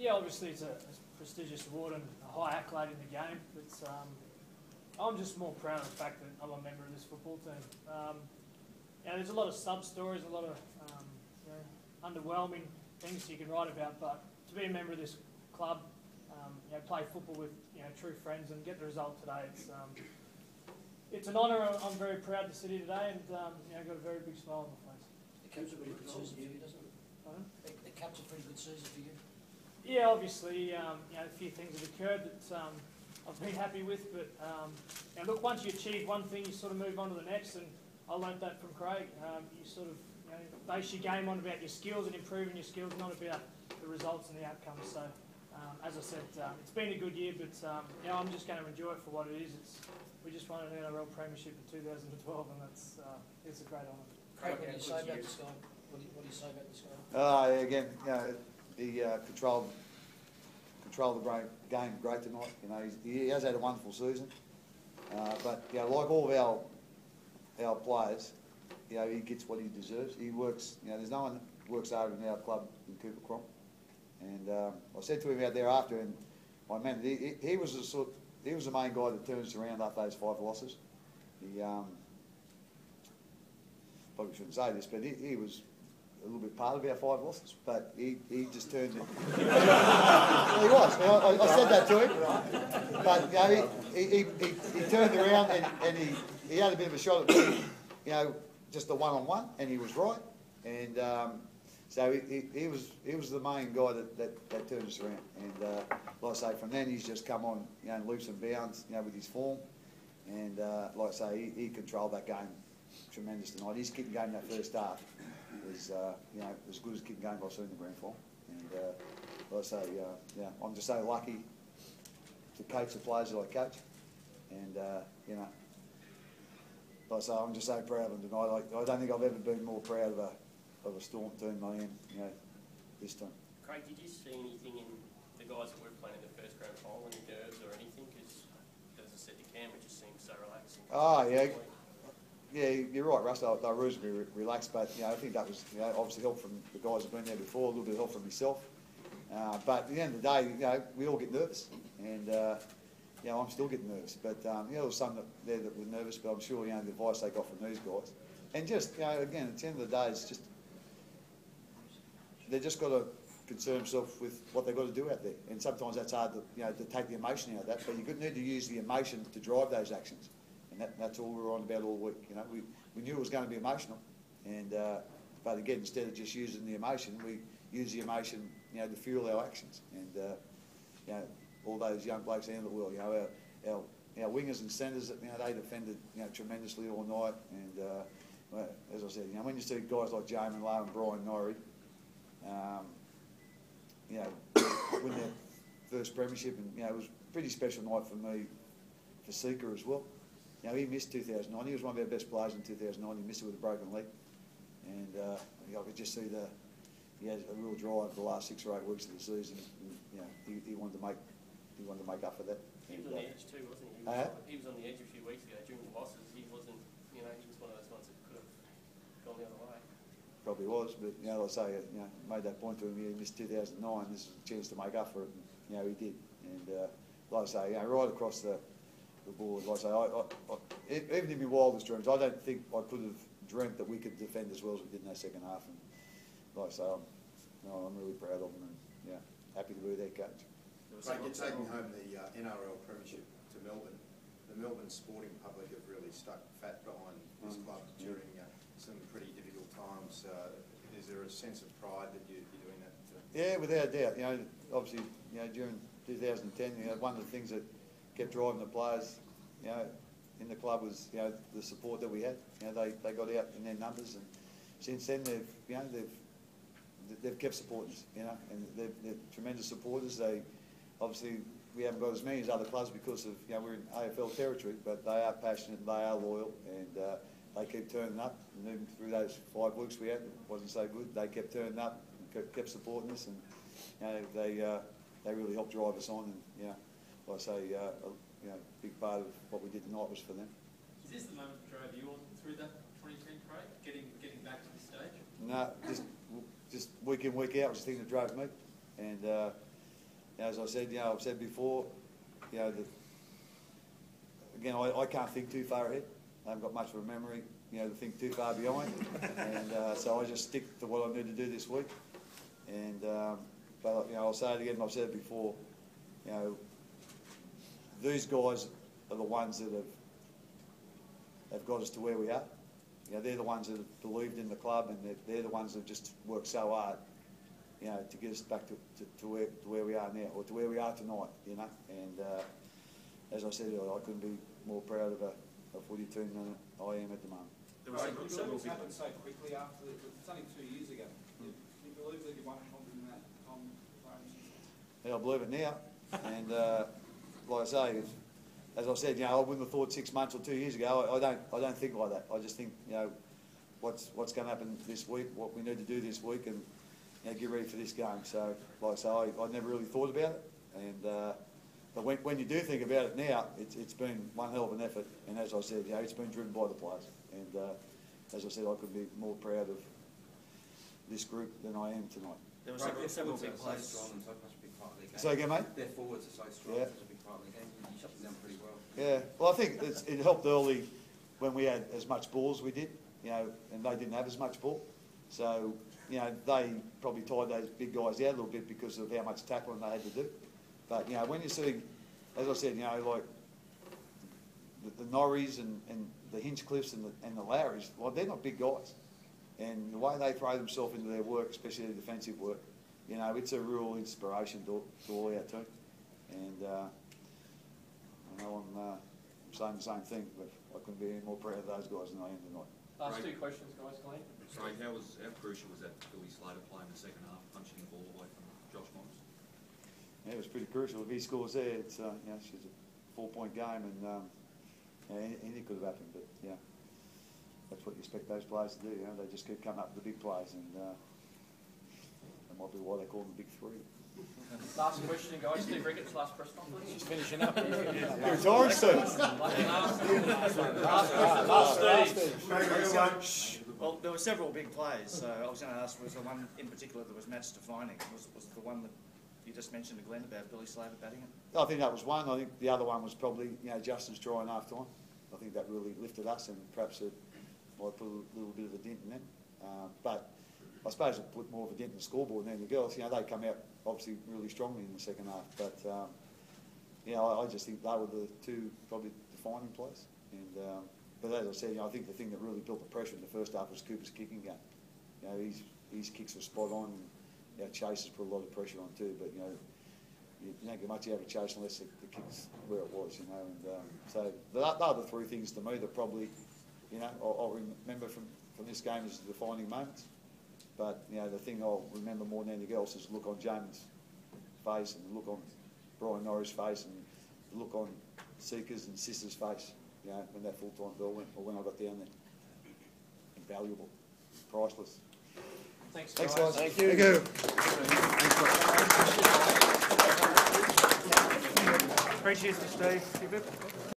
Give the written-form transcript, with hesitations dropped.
Yeah, obviously it's a prestigious award and a high accolade in the game. But I'm just more proud of the fact that I'm a member of this football team. There's a lot of sub-stories, a lot of underwhelming things you can write about, but to be a member of this club, play football with true friends and get the result today, it's an honour. I'm very proud to sit here today, and I've got a very big smile on my face. The cap's a pretty good season for you, doesn't it? Pardon? The cap's a pretty good season for you. Yeah, obviously, a few things have occurred that I've been happy with, but look, once you achieve one thing, you sort of move on to the next, and I learnt that from Craig. You sort of base your game on about your skills and improving your skills, not about the results and the outcomes. So, as I said, it's been a good year, but I'm just going to enjoy it for what it is. We just won an NRL premiership in 2012, and it's a great honour. Craig, what do you say about this guy? What do you say about this guy? Again, he controlled the game great tonight. He has had a wonderful season, but like all of our players, he gets what he deserves. He works. There's no one that works harder in our club than Cooper Cronk. And I said to him out there after, and I meant he was the main guy that turns around after those 5 losses. He probably shouldn't say this, but he was a little bit part of our 5 losses, but he just turned it. Well, he was. I said that to him, but he turned around and he had a bit of a shot at me, just a one-on-one, and he was right. And so he was the main guy that turned us around. And like I say, from then he's just come on, leaps and bounds, with his form. And like I say, he controlled that game tremendous tonight. His kicking game that first half was, as good as kicking game I've seen in the grand final. And like I say, I'm just so lucky to coach the players that I coach. And like I say, I'm just so proud of them tonight. I don't think I've ever been more proud of a Storm team than I am, this time. Craig, did you see anything in the guys that were playing in the first grand final, any nerves or anything? Because, as I said to Cam, it just seems so relaxing. Oh, yeah. Yeah, you're right, Russ. They're reasonably relaxed, but I think that was obviously help from the guys who've been there before, a little bit of help from myself. But at the end of the day, we all get nervous, and I'm still getting nervous. But there was some there that were nervous, but I'm sure the advice they got from these guys, and just again, at the end of the day, it's just they've just got to concern themselves with what they've got to do out there, and sometimes that's hard to take the emotion out of that. But you need to use the emotion to drive those actions. And that's all we were on about all week. We knew it was going to be emotional, and but again, instead of just using the emotion, we use the emotion, to fuel our actions. And all those young blokes in the world, our wingers and centres, they defended, tremendously all night. And as I said, when you see guys like Jamin Lowe and Brian Norrie, win their first premiership, and it was a pretty special night for me, for Seeker as well. He missed 2009. He was one of our best players in 2009. He missed it with a broken leg, and I could just see he had a real drive the last 6 or 8 weeks of the season. And, he wanted to make up for that. He was on the edge too, wasn't he? He was on the edge a few weeks ago during the losses. He wasn't. He was one of those ones that could have gone the other way. Probably was, but like I say, made that point to him. He missed 2009. This is a chance to make up for it. And, he did. And like I say, right across the board. Like I say, even in my wildest dreams, I don't think I could have dreamt that we could defend as well as we did in that second half. And like I say, I'm really proud of them, and happy to be their coach. Craig, you're taking home the NRL premiership to Melbourne. The Melbourne sporting public have really stuck fat behind this club during some pretty difficult times. Is there a sense of pride that you're doing that? Yeah, without a doubt. Obviously, during 2010, one of the things that kept driving the players, in the club was, the support that we had. They got out in their numbers, and since then they've kept supporting us, and they're tremendous supporters. Obviously we haven't got as many as other clubs because of we're in AFL territory, but they are passionate, they are loyal, and they keep turning up. And even through those 5 weeks we had, it wasn't so good. They kept turning up, and kept supporting us, and they really helped drive us on. And like I say, a big part of what we did tonight was for them. Is this the moment that drove you on through that 2010, Craig? Getting back to this stage? No, just week in, week out was the thing that drove me. And as I said, I've said before, again, I can't think too far ahead. I haven't got much of a memory, to think too far behind. And so I just stick to what I need to do this week. And, but, I'll say it again, I've said it before, these guys are the ones that have got us to where we are. They're the ones that have believed in the club, and they're the ones that have just worked so hard, to get us back to where we are now, or to where we are tonight, And as I said earlier, I couldn't be more proud of a footy team than I am at the moment. There was several things happened so quickly after, it's only 2 years ago. Can you believe that you won a comp in that time frame? Yeah, I believe it now. And like I say, as I said, I wouldn't have thought 6 months or 2 years ago. I don't think like that. I just think, what's going to happen this week, what we need to do this week, and get ready for this game. So, like I say, I never really thought about it. And but when you do think about it now, it's been one hell of an effort. And as I said, it's been driven by the players. And as I said, I could be more proud of this group than I am tonight. There were several big players. So it must be part of the game. So again, mate? Their forwards are so strong, Yeah. it must be part of the game. You shut them down pretty well. Yeah, well, I think it helped early when we had as much ball as we did, and they didn't have as much ball. So, they probably tired those big guys out a little bit because of how much tackling they had to do. But, when you're sitting, as I said, like the Norries and the Hinchcliffes and the Lowrys, well, they're not big guys. And the way they throw themselves into their work, especially their defensive work, it's a real inspiration to all our team. And I know I'm saying the same thing, but I couldn't be any more proud of those guys than I am tonight. Last 2 questions, guys, Glenn. Sorry, how crucial was that Billy Slater playing the second half, punching the ball away from Josh Morris? Yeah, it was pretty crucial. If he scores there, it's she's a 4-point game, and anything could have happened. But that's what you expect those players to do. They just keep coming up with the big plays, and that might be why they call them the big 3. Last question, guys. Steve Ricketts, last press conference. He's finishing up. You're retiring soon. Well, there were several big plays, so I was going to ask, was the one in particular that was match defining? Was the one that you just mentioned to Glenn about Billy Slater batting it? I think that was one. I think the other one was probably Justin's try in half time. I think that really lifted us, and perhaps it might put a little bit of a dent in them. But I suppose it put more of a dent in the scoreboard than the girls. They come out obviously really strongly in the second half. But I just think they were the 2 probably defining plays. And but as I said, I think the thing that really built the pressure in the first half was Cooper's kicking game. His kicks were spot on. And our chasers put a lot of pressure on too. But you don't get much out of a chase unless the kick's where it was. And so they are the 3 things to me that probably I'll remember from this game as the defining moments. But the thing I'll remember more than anything else is the look on James' face, and the look on Brian Norris' face, and the look on Seeker's and Sister's face. When that full-time bell went, or when I got down there. Invaluable, priceless. Thanks, Thanks, guys. guys. Thank you. Three cheers for Steve.